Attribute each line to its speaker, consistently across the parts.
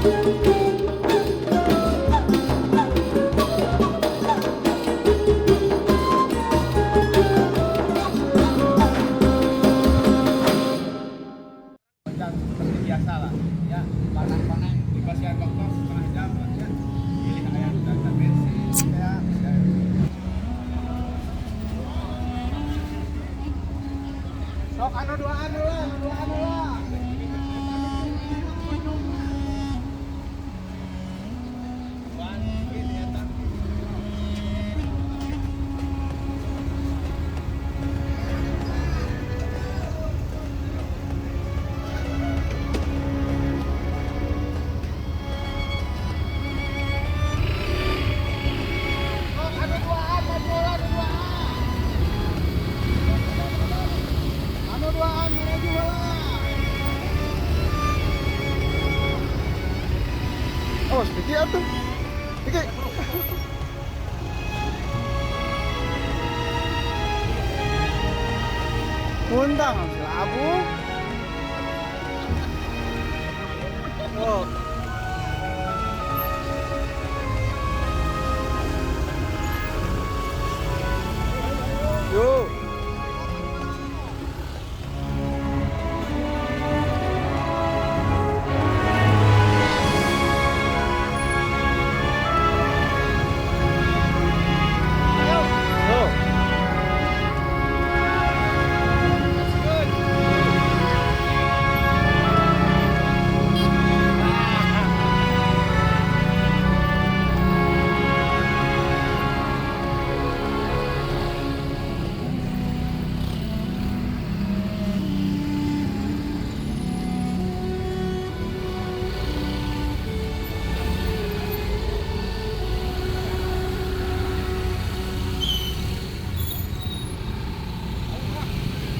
Speaker 1: Seperti biasa lah, ya panen-panen dikasih air dokter setengah jam, ya pilih air dan bensin, ya. Sok anu duaan lah. Oh, sedikit atuh. Sedikit. Undang labu. Oh. Yo.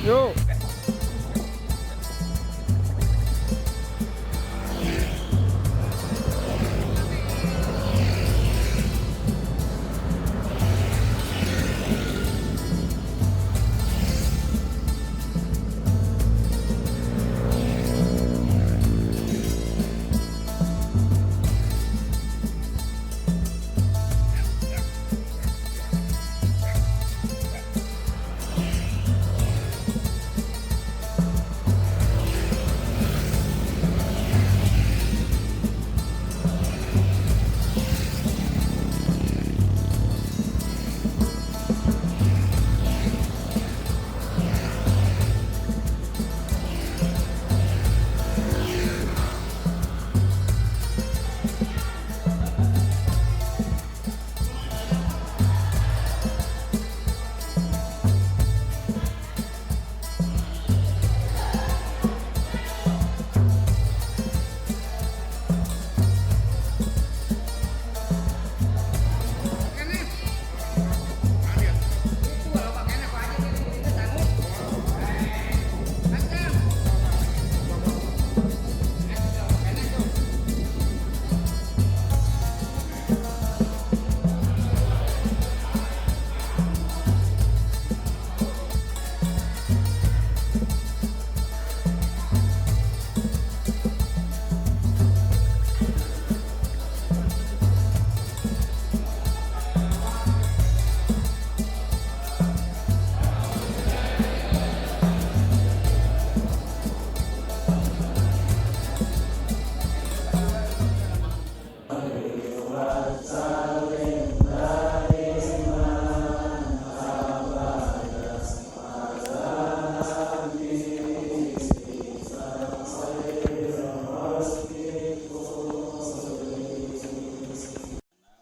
Speaker 1: Yo.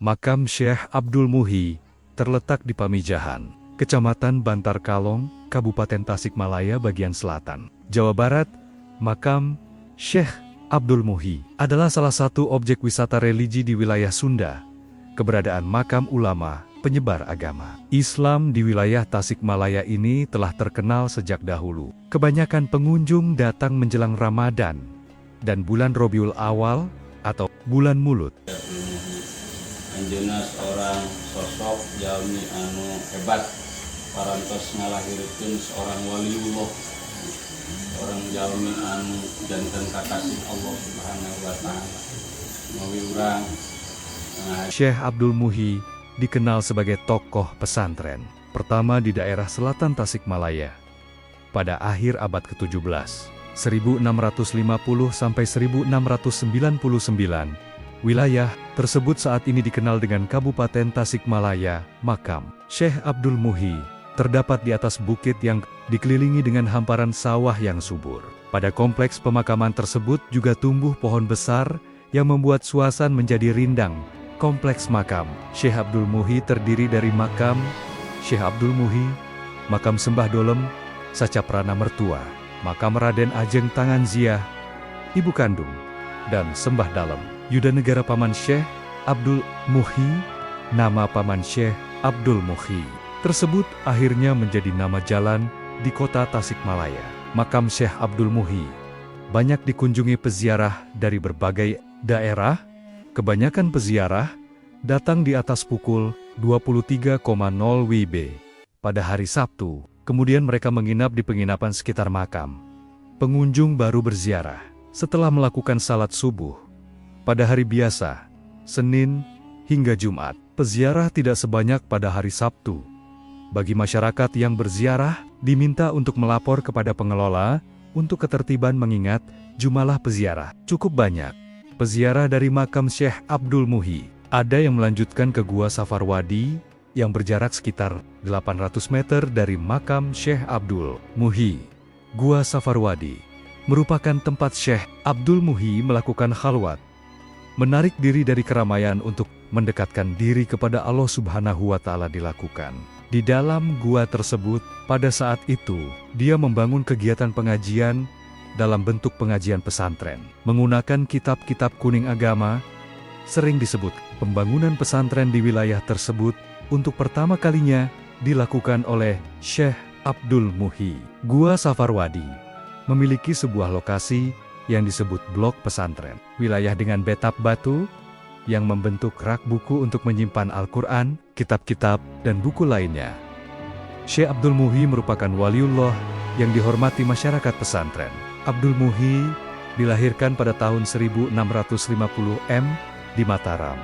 Speaker 2: Makam Syekh Abdul Muhyi terletak di Pamijahan, Kecamatan Bantar Kalong, Kabupaten Tasikmalaya bagian selatan, Jawa Barat. Makam Syekh Abdul Muhyi adalah salah satu objek wisata religi di wilayah Sunda. Keberadaan makam ulama, penyebar agama Islam di wilayah Tasikmalaya ini telah terkenal sejak dahulu. Kebanyakan pengunjung datang menjelang Ramadan dan bulan Robiul Awal atau bulan Mulut.
Speaker 3: Anjeunna seorang sosok jalmi anu hebat, parantos ngalahirkeun seorang waliullah, orang jalmi anu janten kakasih Allah Subhanahu wa taala. mawi urang. Nah,
Speaker 2: Syekh Abdul Muhyi dikenal sebagai tokoh pesantren pertama di daerah selatan Tasikmalaya. Pada akhir abad ke-17, 1650 sampai 1699, wilayah tersebut saat ini dikenal dengan Kabupaten Tasikmalaya. Makam Syekh Abdul Muhyi terdapat di atas bukit yang dikelilingi dengan hamparan sawah yang subur. Pada kompleks pemakaman tersebut juga tumbuh pohon besar yang membuat suasana menjadi rindang. Kompleks makam Syekh Abdul Muhyi terdiri dari makam Syekh Abdul Muhyi, makam Sembah Dolem, Saca Prana Mertua, makam Raden Ajeng Tanganziah, ibu kandung, dan Sembah Dalem. Yuda negara paman Syekh Abdul Muhyi, nama paman Syekh Abdul Muhyi tersebut akhirnya menjadi nama jalan di kota Tasikmalaya. Makam Syekh Abdul Muhyi banyak dikunjungi peziarah dari berbagai daerah. Kebanyakan peziarah datang di atas pukul 23.00 WIB pada hari Sabtu. Kemudian mereka menginap di penginapan sekitar makam. Pengunjung baru berziarah setelah melakukan salat subuh. Pada hari biasa, Senin hingga Jumat, peziarah tidak sebanyak pada hari Sabtu. Bagi masyarakat yang berziarah, diminta untuk melapor kepada pengelola untuk ketertiban mengingat jumlah peziarah cukup banyak. Peziarah dari makam Syekh Abdul Muhyi ada yang melanjutkan ke Gua Safarwadi yang berjarak sekitar 800 meter dari makam Syekh Abdul Muhyi. Gua Safarwadi merupakan tempat Syekh Abdul Muhyi melakukan khalwat, menarik diri dari keramaian untuk mendekatkan diri kepada Allah Subhanahu wa Ta'ala dilakukan. Di dalam gua tersebut, pada saat itu, dia membangun kegiatan pengajian dalam bentuk pengajian pesantren, menggunakan kitab-kitab kuning agama. Sering disebut pembangunan pesantren di wilayah tersebut untuk pertama kalinya dilakukan oleh Syekh Abdul Muhyi. Gua Safarwadi memiliki sebuah lokasi yang disebut blok pesantren, wilayah dengan batap batu yang membentuk rak buku untuk menyimpan Al-Quran, kitab-kitab, dan buku lainnya. Syekh Abdul Muhyi merupakan waliullah yang dihormati masyarakat pesantren. Abdul Muhyi dilahirkan pada tahun 1650 M di Mataram.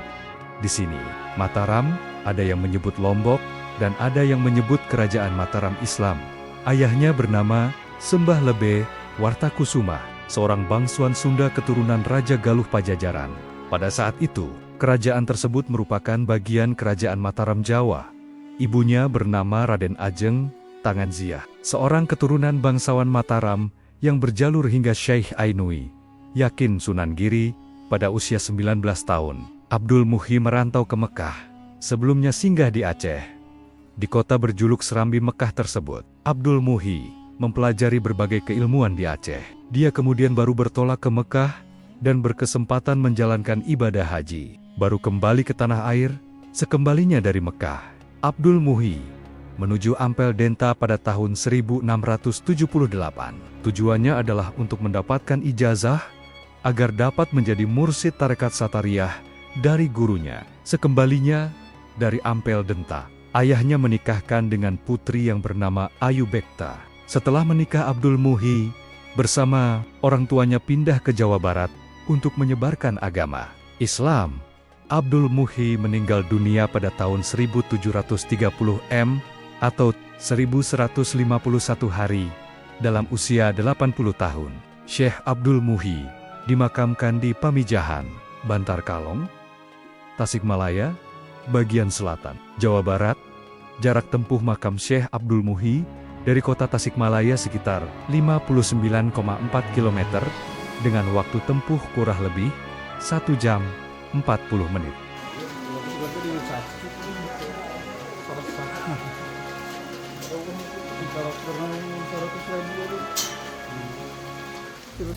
Speaker 2: Di sini, Mataram ada yang menyebut Lombok dan ada yang menyebut Kerajaan Mataram Islam. Ayahnya bernama Sembah Lebe Wartakusuma, seorang bangsawan Sunda keturunan Raja Galuh Pajajaran. Pada saat itu, kerajaan tersebut merupakan bagian Kerajaan Mataram Jawa. Ibunya bernama Raden Ajeng Tanganziah, seorang keturunan bangsawan Mataram yang berjalur hingga Syekh Ainui, Yakin Sunan Giri. Pada usia 19 tahun, Abdul Muhyi merantau ke Mekah, sebelumnya singgah di Aceh. Di kota berjuluk Serambi Mekah tersebut, Abdul Muhyi mempelajari berbagai keilmuan di Aceh. Dia kemudian baru bertolak ke Mekah dan berkesempatan menjalankan ibadah haji. Baru kembali ke tanah air, sekembalinya dari Mekah, Abdul Muhyi menuju Ampel Denta pada tahun 1678. Tujuannya adalah untuk mendapatkan ijazah agar dapat menjadi mursyid tarekat Satariyah dari gurunya. Sekembalinya dari Ampel Denta, ayahnya menikahkan dengan putri yang bernama Ayu Bekta. Setelah menikah, Abdul Muhyi bersama orang tuanya pindah ke Jawa Barat untuk menyebarkan agama Islam. Abdul Muhyi meninggal dunia pada tahun 1730 M atau 1151 hari dalam usia 80 tahun. Syekh Abdul Muhyi dimakamkan di Pamijahan, Bantar Kalong, Tasikmalaya, bagian selatan, Jawa Barat. Jarak tempuh makam Syekh Abdul Muhyi dari kota Tasikmalaya sekitar 59,4 km dengan waktu tempuh kurang lebih 1 jam 40 menit.
Speaker 4: Kalau pernah 100 ribu